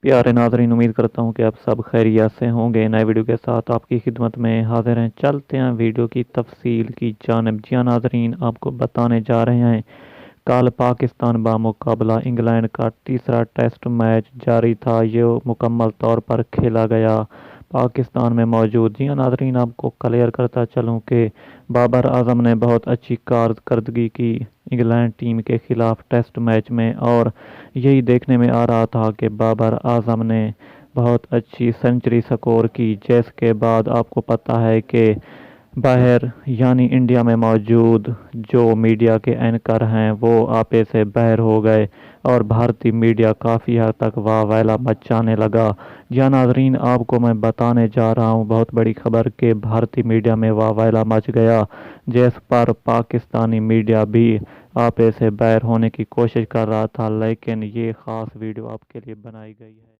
प्यारे नाज़रीन, उम्मीद करता हूँ कि आप सब खैरियत से होंगे। नए वीडियो के साथ आपकी खिदमत में हाजिर हैं। चलते हैं वीडियो की तफसील की जानिब। जी हाँ नाज़रीन, आपको बताने जा रहे हैं कल पाकिस्तान बामुकाबला इंग्लैंड का तीसरा टेस्ट मैच जारी था। ये मुकम्मल तौर पर खेला गया पाकिस्तान में मौजूद। जी हाँ नाज़रीन, आपको क्लियर करता चलूँ कि बाबर आजम ने बहुत अच्छी कारकर्दगी की इंग्लैंड टीम के खिलाफ टेस्ट मैच में, और यही देखने में आ रहा था कि बाबर आजम ने बहुत अच्छी सेंचुरी स्कोर की, जिसके बाद आपको पता है कि बाहर यानी इंडिया में मौजूद जो मीडिया के एंकर हैं वो आपे से बाहर हो गए और भारतीय मीडिया काफ़ी हद तक वाह वाला मचाने लगा। या नाजरीन, आपको मैं बताने जा रहा हूँ बहुत बड़ी खबर कि भारतीय मीडिया में वाह वाला मच गया, जिस पर पाकिस्तानी मीडिया भी आपे से बाहर होने की कोशिश कर रहा था, लेकिन ये ख़ास वीडियो आपके लिए बनाई गई है।